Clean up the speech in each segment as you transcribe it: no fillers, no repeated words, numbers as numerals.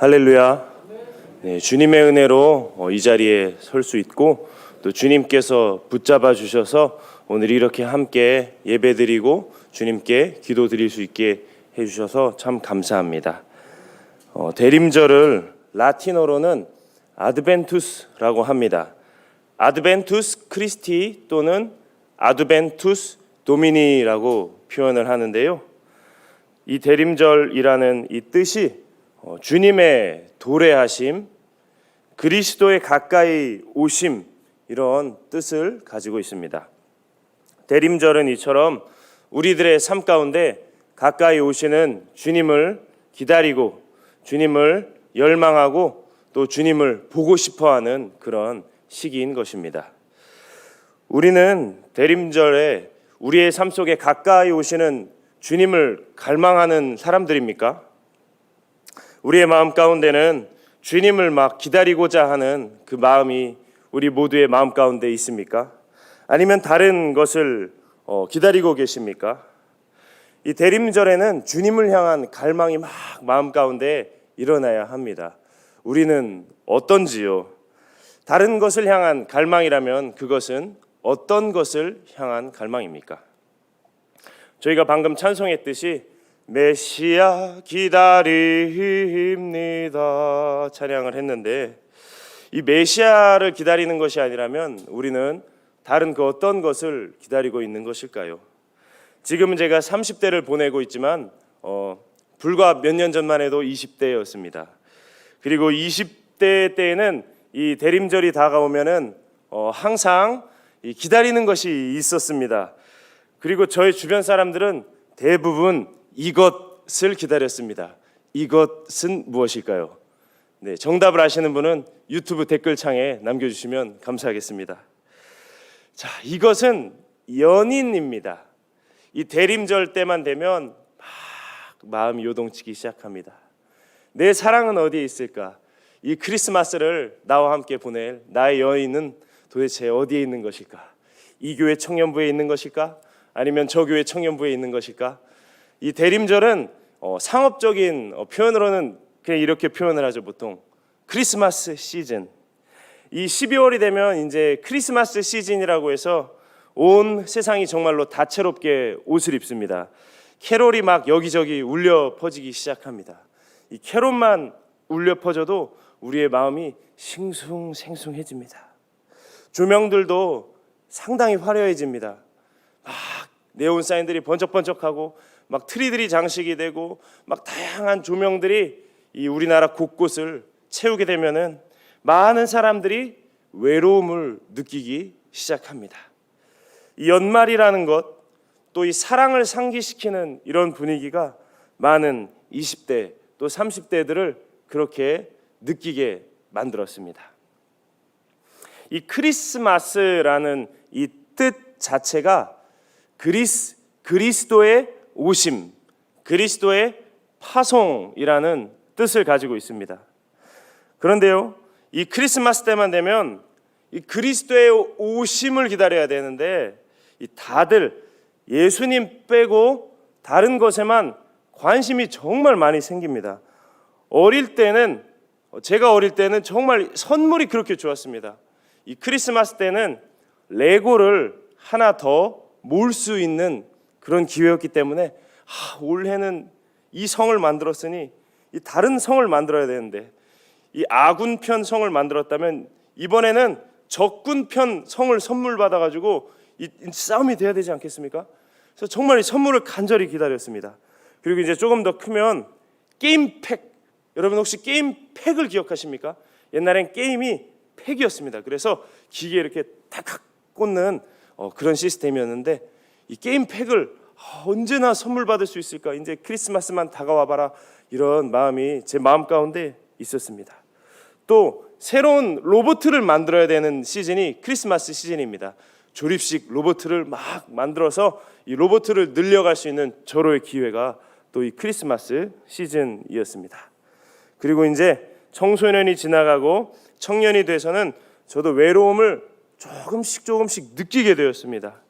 할렐루야. 네, 주님의 은혜로 이 자리에 설 수 있고 또 주님께서 붙잡아 주셔서 오늘 이렇게 함께 예배드리고 주님께 기도드릴 수 있게 해주셔서 참 감사합니다. 대림절을 라틴어로는 아드벤투스라고 합니다. 아드벤투스 크리스티 또는 아드벤투스 도미니라고 표현을 하는데요. 이 대림절이라는 이 뜻이 주님의 도래하심, 그리스도의 가까이 오심, 이런 뜻을 가지고 있습니다. 대림절은 이처럼 우리들의 삶 가운데 가까이 오시는 주님을 기다리고 주님을 열망하고 또 주님을 보고 싶어하는 그런 시기인 것입니다. 우리는 대림절에 우리의 삶 속에 가까이 오시는 주님을 갈망하는 사람들입니까? 우리의 마음 가운데는 주님을 막 기다리고자 하는 그 마음이 우리 모두의 마음 가운데 있습니까? 아니면 다른 것을 기다리고 계십니까? 이 대림절에는 주님을 향한 갈망이 막 마음 가운데 일어나야 합니다. 우리는 어떤지요? 다른 것을 향한 갈망이라면 그것은 어떤 것을 향한 갈망입니까? 저희가 방금 찬송했듯이 메시아 기다립니다 찬양을 했는데, 이 메시아를 기다리는 것이 아니라면 우리는 다른 그 어떤 것을 기다리고 있는 것일까요? 지금은 제가 30대를 보내고 있지만 불과 몇 년 전만 해도 20대였습니다. 그리고 20대 때에는 이 대림절이 다가오면은 항상 기다리는 것이 있었습니다. 그리고 저의 주변 사람들은 대부분 이것을 기다렸습니다. 이것은 무엇일까요? 네, 정답을 아시는 분은 유튜브 댓글창에 남겨주시면 감사하겠습니다. 자, 이것은 연인입니다. 이 대림절 때만 되면 막 마음이 요동치기 시작합니다. 내 사랑은 어디에 있을까? 이 크리스마스를 나와 함께 보낼 나의 연인은 도대체 어디에 있는 것일까? 이 교회 청년부에 있는 것일까? 아니면 저 교회 청년부에 있는 것일까? 이 대림절은 상업적인 표현으로는 그냥 이렇게 표현을 하죠. 보통 크리스마스 시즌. 이 12월이 되면 이제 크리스마스 시즌이라고 해서 온 세상이 정말로 다채롭게 옷을 입습니다. 캐롤이 막 여기저기 울려 퍼지기 시작합니다. 이 캐롤만 울려 퍼져도 우리의 마음이 싱숭생숭해집니다. 조명들도 상당히 화려해집니다. 막 네온 사인들이 번쩍번쩍하고 막 트리들이 장식이 되고 막 다양한 조명들이 이 우리나라 곳곳을 채우게 되면은 많은 사람들이 외로움을 느끼기 시작합니다. 이 연말이라는 것, 또 이 사랑을 상기시키는 이런 분위기가 많은 20대 또 30대들을 그렇게 느끼게 만들었습니다. 이 크리스마스라는 이 뜻 자체가 그리스도의 오심, 그리스도의 파송이라는 뜻을 가지고 있습니다. 그런데요, 이 크리스마스 때만 되면 이 그리스도의 오심을 기다려야 되는데 이 다들 예수님 빼고 다른 것에만 관심이 정말 많이 생깁니다. 제가 어릴 때는 정말 선물이 그렇게 좋았습니다. 이 크리스마스 때는 레고를 하나 더 모을 수 있는 그런 기회였기 때문에 올해는 이 성을 만들었으니 이 다른 성을 만들어야 되는데, 이 아군편 성을 만들었다면 이번에는 적군편 성을 선물 받아가지고 이 싸움이 돼야 되지 않겠습니까? 그래서 정말 이 선물을 간절히 기다렸습니다. 그리고 이제 조금 더 크면 게임팩, 여러분 혹시 게임팩을 기억하십니까? 옛날엔 게임이 팩이었습니다. 그래서 기계에 이렇게 탁 꽂는 그런 시스템이었는데, 이 게임팩을 언제나 선물 받을 수 있을까? 이제 크리스마스만 다가와 봐라, 이런 마음이 제 마음 가운데 있었습니다. 또 새로운 로봇을 만들어야 되는 시즌이 크리스마스 시즌입니다. 조립식 로봇을 막 만들어서 이 로봇을 늘려갈 수 있는 절호의 기회가 또 이 크리스마스 시즌이었습니다. 그리고 이제 청소년이 지나가고 청년이 돼서는 저도 외로움을 조금씩 느끼게 되었습니다.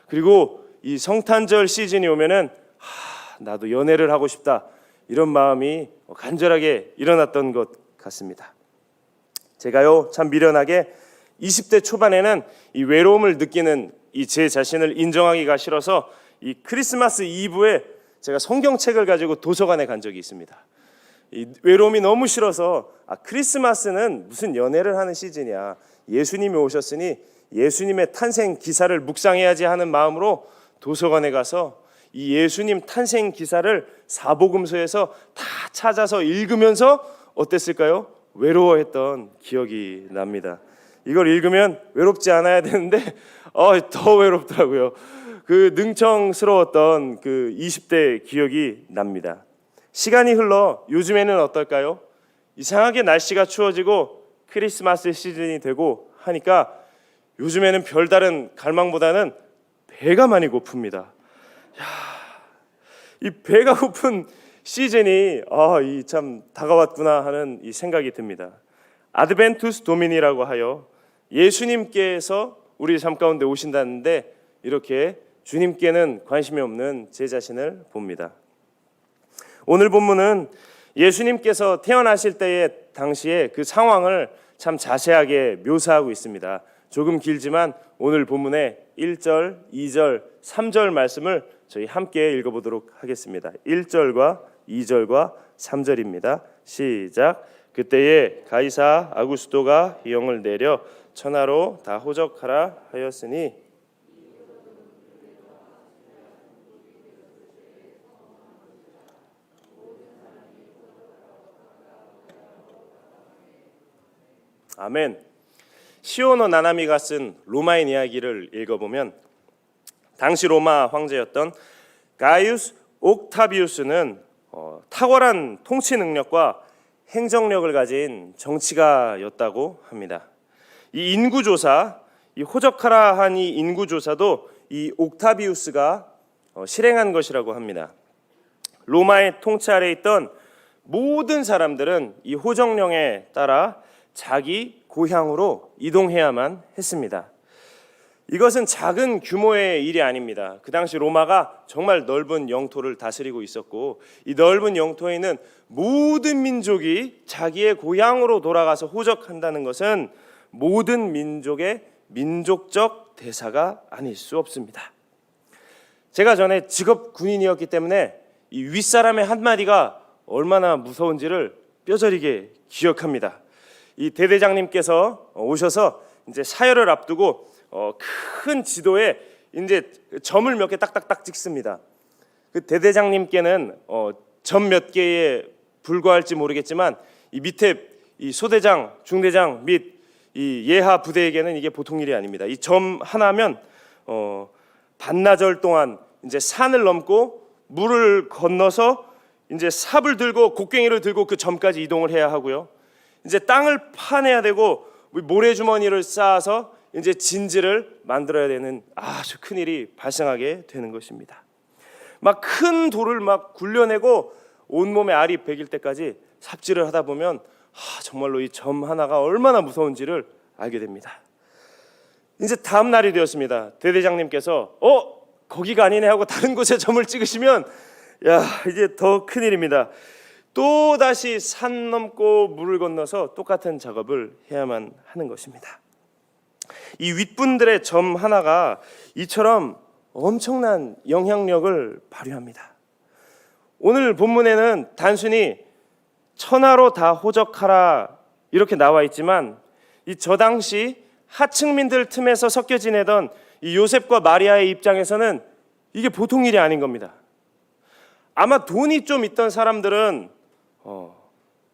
그리고 이 성탄절 시즌이 오면은 나도 연애를 하고 싶다, 이런 마음이 간절하게 일어났던 것 같습니다. 제가요 참 미련하게 20대 초반에는 이 외로움을 느끼는 이 제 자신을 인정하기가 싫어서 이 크리스마스 이브에 제가 성경책을 가지고 도서관에 간 적이 있습니다. 이 외로움이 너무 싫어서 크리스마스는 무슨 연애를 하는 시즌이야. 예수님이 오셨으니 예수님의 탄생 기사를 묵상해야지 하는 마음으로 도서관에 가서 이 예수님 탄생 기사를 사복음서에서 다 찾아서 읽으면서 어땠을까요? 외로워했던 기억이 납니다. 이걸 읽으면 외롭지 않아야 되는데 더 외롭더라고요. 그 능청스러웠던 그 20대 기억이 납니다. 시간이 흘러 요즘에는 어떨까요? 이상하게 날씨가 추워지고 크리스마스 시즌이 되고 하니까 요즘에는 별다른 갈망보다는 배가 많이 고픕니다. 이 배가 고픈 시즌이 이 참 다가왔구나 하는 이 생각이 듭니다. 아드벤투스 도미니라고 하여 예수님께서 우리 삶 가운데 오신다는데 이렇게 주님께는 관심이 없는 제 자신을 봅니다. 오늘 본문은 예수님께서 태어나실 때의 당시에 그 상황을 참 자세하게 묘사하고 있습니다. 조금 길지만 오늘 본문의 1절, 2절, 3절 말씀을 저희 함께 읽어보도록 하겠습니다. 1절과 2절과 3절입니다. 시작. 그때에 가이사 아구스도가 영을 내려 천하로 다 호적하라 하였으니 아멘. 시오노 나나미가 쓴 로마인 이야기를 읽어보면 당시 로마 황제였던 가이우스 옥타비우스는 탁월한 통치 능력과 행정력을 가진 정치가였다고 합니다. 이 인구조사, 이 호적하라 한 이 인구조사도 이 옥타비우스가 실행한 것이라고 합니다. 로마의 통치 아래에 있던 모든 사람들은 이 호정령에 따라 자기 고향으로 이동해야만 했습니다. 이것은 작은 규모의 일이 아닙니다. 그 당시 로마가 정말 넓은 영토를 다스리고 있었고 이 넓은 영토에 있는 모든 민족이 자기의 고향으로 돌아가서 호적한다는 것은 모든 민족의 민족적 대사가 아닐 수 없습니다. 제가 전에 직업 군인이었기 때문에 이 윗사람의 한마디가 얼마나 무서운지를 뼈저리게 기억합니다. 이 대대장님께서 오셔서 이제 사열을 앞두고 큰 지도에 이제 점을 몇 개 딱딱딱 찍습니다. 그 대대장님께는 점 몇 개에 불과할지 모르겠지만 이 밑에 이 소대장, 중대장 및 이 예하 부대에게는 이게 보통 일이 아닙니다. 이 점 하나면 반나절 동안 이제 산을 넘고 물을 건너서 이제 삽을 들고 곡괭이를 들고 그 점까지 이동을 해야 하고요. 이제 땅을 파내야 되고 모래주머니를 쌓아서 이제 진지를 만들어야 되는 아주 큰 일이 발생하게 되는 것입니다. 막 큰 돌을 막 굴려내고 온몸에 알이 배길 때까지 삽질을 하다 보면 정말로 이 점 하나가 얼마나 무서운지를 알게 됩니다. 이제 다음 날이 되었습니다. 대대장님께서 거기가 아니네 하고 다른 곳에 점을 찍으시면 이제 더 큰일입니다. 또 다시 산 넘고 물을 건너서 똑같은 작업을 해야만 하는 것입니다. 이 윗분들의 점 하나가 이처럼 엄청난 영향력을 발휘합니다. 오늘 본문에는 단순히 천하로 다 호적하라 이렇게 나와 있지만 저 당시 하층민들 틈에서 섞여 지내던 이 요셉과 마리아의 입장에서는 이게 보통 일이 아닌 겁니다. 아마 돈이 좀 있던 사람들은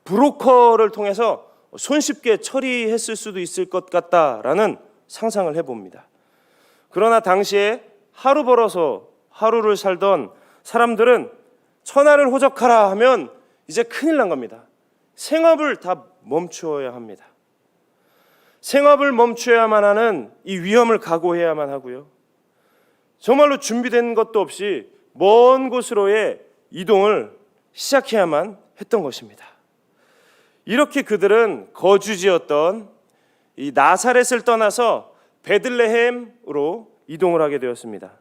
브로커를 통해서 손쉽게 처리했을 수도 있을 것 같다라는 상상을 해봅니다. 그러나 당시에 하루 벌어서 하루를 살던 사람들은 천하를 호적하라 하면 이제 큰일 난 겁니다. 생업을 다 멈추어야 합니다. 생업을 멈춰야만 하는 이 위험을 각오해야만 하고요. 정말로 준비된 것도 없이 먼 곳으로의 이동을 시작해야만 했던 것입니다. 이렇게 그들은 거주지였던 이 나사렛을 떠나서 베들레헴으로 이동을 하게 되었습니다.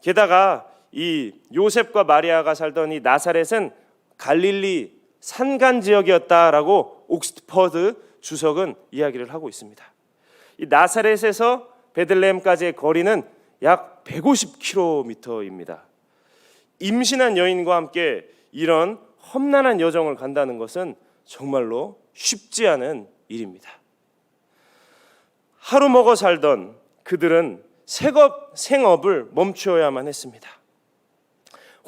게다가 이 요셉과 마리아가 살던 이 나사렛은 갈릴리 산간 지역이었다라고 옥스퍼드 주석은 이야기를 하고 있습니다. 이 나사렛에서 베들레헴까지의 거리는 약 150km입니다. 임신한 여인과 함께 이런 험난한 여정을 간다는 것은 정말로 쉽지 않은 일입니다. 하루 먹어 살던 그들은 생업을 멈추어야만 했습니다.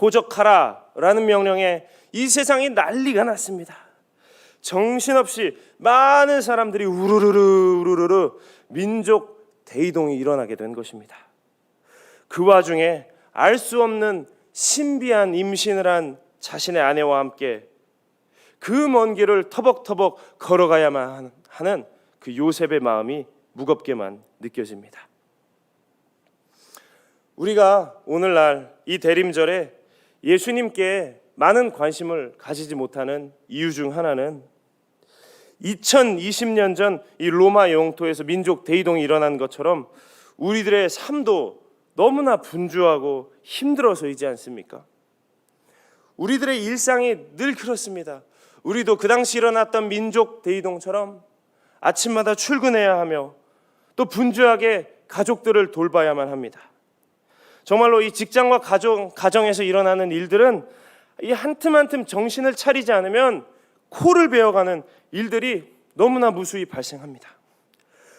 호적하라라는 명령에 이 세상이 난리가 났습니다. 정신없이 많은 사람들이 우르르르 민족 대이동이 일어나게 된 것입니다. 그 와중에 알 수 없는 신비한 임신을 한 자신의 아내와 함께 그 먼 길을 터벅터벅 걸어가야만 하는 그 요셉의 마음이 무겁게만 느껴집니다. 우리가 오늘날 이 대림절에 예수님께 많은 관심을 가지지 못하는 이유 중 하나는 2020년 전 이 로마 영토에서 민족 대이동이 일어난 것처럼 우리들의 삶도 너무나 분주하고 힘들어서이지 않습니까? 우리들의 일상이 늘 그렇습니다. 우리도 그 당시 일어났던 민족 대이동처럼 아침마다 출근해야 하며 또 분주하게 가족들을 돌봐야만 합니다. 정말로 이 직장과 가정에서 일어나는 일들은 이 한 틈 한 틈 정신을 차리지 않으면 코를 베어가는 일들이 너무나 무수히 발생합니다.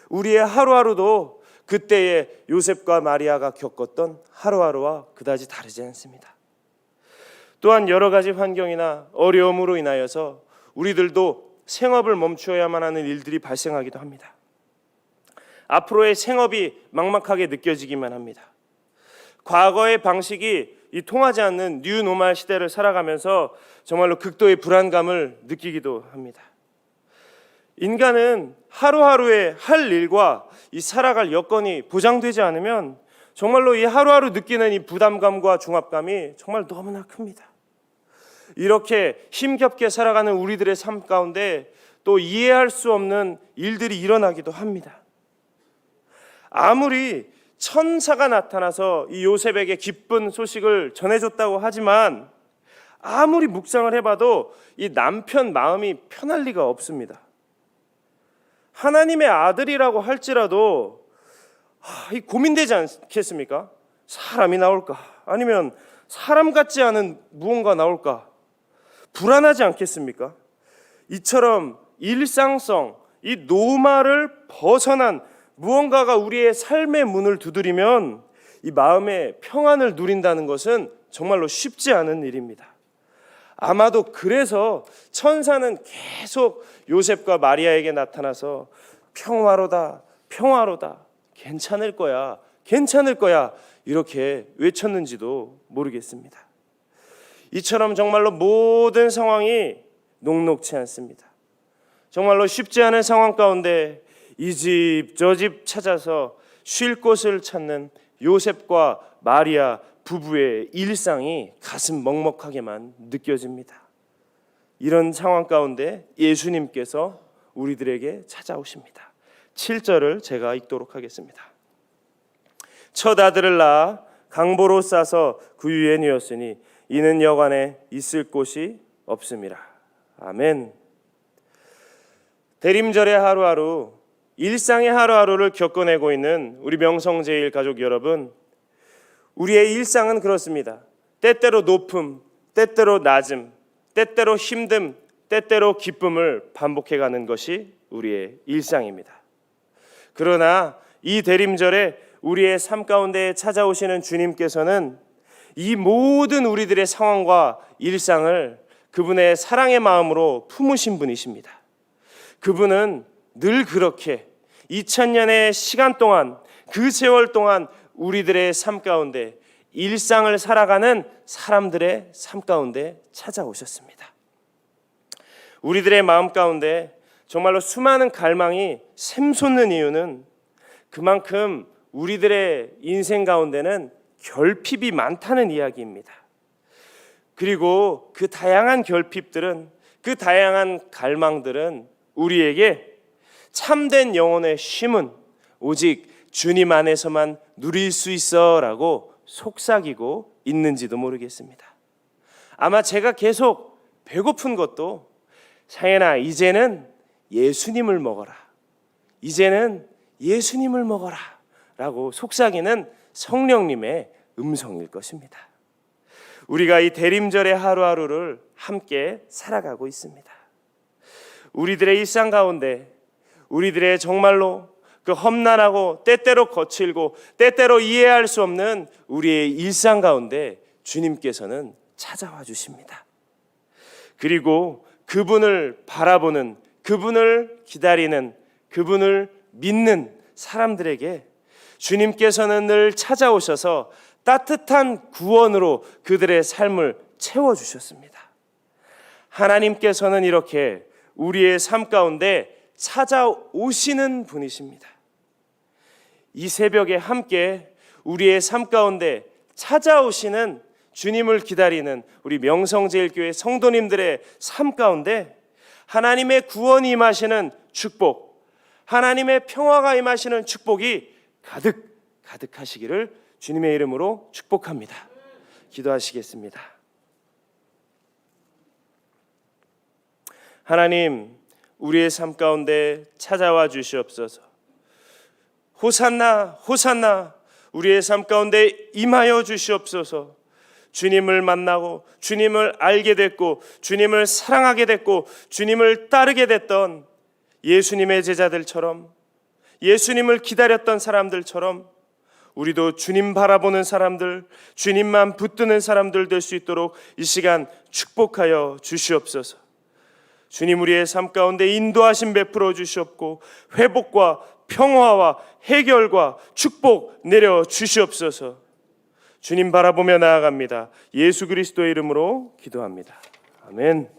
우리의 하루하루도 그때의 요셉과 마리아가 겪었던 하루하루와 그다지 다르지 않습니다. 또한 여러 가지 환경이나 어려움으로 인하여서 우리들도 생업을 멈추어야만 하는 일들이 발생하기도 합니다. 앞으로의 생업이 막막하게 느껴지기만 합니다. 과거의 방식이 통하지 않는 뉴노멀 시대를 살아가면서 정말로 극도의 불안감을 느끼기도 합니다. 인간은 하루하루의 할 일과 이 살아갈 여건이 보장되지 않으면 정말로 이 하루하루 느끼는 이 부담감과 중압감이 정말 너무나 큽니다. 이렇게 힘겹게 살아가는 우리들의 삶 가운데 또 이해할 수 없는 일들이 일어나기도 합니다. 아무리 천사가 나타나서 이 요셉에게 기쁜 소식을 전해줬다고 하지만 아무리 묵상을 해봐도 이 남편 마음이 편할 리가 없습니다. 하나님의 아들이라고 할지라도 이 고민되지 않겠습니까? 사람이 나올까? 아니면 사람 같지 않은 무언가 나올까? 불안하지 않겠습니까? 이처럼 일상성, 이 노말을 벗어난 무언가가 우리의 삶의 문을 두드리면 이 마음의 평안을 누린다는 것은 정말로 쉽지 않은 일입니다. 아마도 그래서 천사는 계속 요셉과 마리아에게 나타나서 평화로다, 평화로다, 괜찮을 거야, 괜찮을 거야 이렇게 외쳤는지도 모르겠습니다. 이처럼 정말로 모든 상황이 녹록치 않습니다. 정말로 쉽지 않은 상황 가운데 이 집 저 집 찾아서 쉴 곳을 찾는 요셉과 마리아 부부의 일상이 가슴 먹먹하게만 느껴집니다. 이런 상황 가운데 예수님께서 우리들에게 찾아오십니다. 7절을 제가 읽도록 하겠습니다. 첫 아들을 낳아 강보로 싸서 그 위에 누웠으니 이는 여관에 있을 곳이 없음이라. 아멘. 대림절의 하루하루, 일상의 하루하루를 겪어내고 있는 우리 명성제일 가족 여러분, 우리의 일상은 그렇습니다. 때때로 높음, 때때로 낮음, 때때로 힘듦, 때때로 기쁨을 반복해가는 것이 우리의 일상입니다. 그러나 이 대림절에 우리의 삶 가운데 찾아오시는 주님께서는 이 모든 우리들의 상황과 일상을 그분의 사랑의 마음으로 품으신 분이십니다. 그분은 늘 그렇게 2000년의 시간 동안, 그 세월 동안 우리들의 삶 가운데 일상을 살아가는 사람들의 삶 가운데 찾아오셨습니다. 우리들의 마음 가운데 정말로 수많은 갈망이 샘솟는 이유는 그만큼 우리들의 인생 가운데는 결핍이 많다는 이야기입니다. 그리고 그 다양한 결핍들은, 그 다양한 갈망들은 우리에게 참된 영혼의 쉼은 오직 주님 안에서만 누릴 수 있어라고 속삭이고 있는지도 모르겠습니다. 아마 제가 계속 배고픈 것도 상현아 이제는 예수님을 먹어라. 이제는 예수님을 먹어라. 라고 속삭이는 성령님의 음성일 것입니다. 우리가 이 대림절의 하루하루를 함께 살아가고 있습니다. 우리들의 일상 가운데 우리들의 정말로 그 험난하고 때때로 거칠고 때때로 이해할 수 없는 우리의 일상 가운데 주님께서는 찾아와 주십니다. 그리고 그분을 바라보는, 그분을 기다리는, 그분을 믿는 사람들에게 주님께서는 늘 찾아오셔서 따뜻한 구원으로 그들의 삶을 채워주셨습니다. 하나님께서는 이렇게 우리의 삶 가운데 찾아오시는 분이십니다. 이 새벽에 함께 우리의 삶 가운데 찾아오시는 주님을 기다리는 우리 명성제일교회 성도님들의 삶 가운데 하나님의 구원이 임하시는 축복, 하나님의 평화가 임하시는 축복이 가득하시기를 주님의 이름으로 축복합니다. 기도하시겠습니다. 하나님, 우리의 삶 가운데 찾아와 주시옵소서. 호산나 호산나 우리의 삶 가운데 임하여 주시옵소서. 주님을 만나고 주님을 알게 됐고 주님을 사랑하게 됐고 주님을 따르게 됐던 예수님의 제자들처럼, 예수님을 기다렸던 사람들처럼 우리도 주님 바라보는 사람들, 주님만 붙드는 사람들 될 수 있도록 이 시간 축복하여 주시옵소서. 주님, 우리의 삶 가운데 인도하심 베풀어 주시옵고 회복과 평화와 해결과 축복 내려 주시옵소서. 주님 바라보며 나아갑니다. 예수 그리스도의 이름으로 기도합니다. 아멘.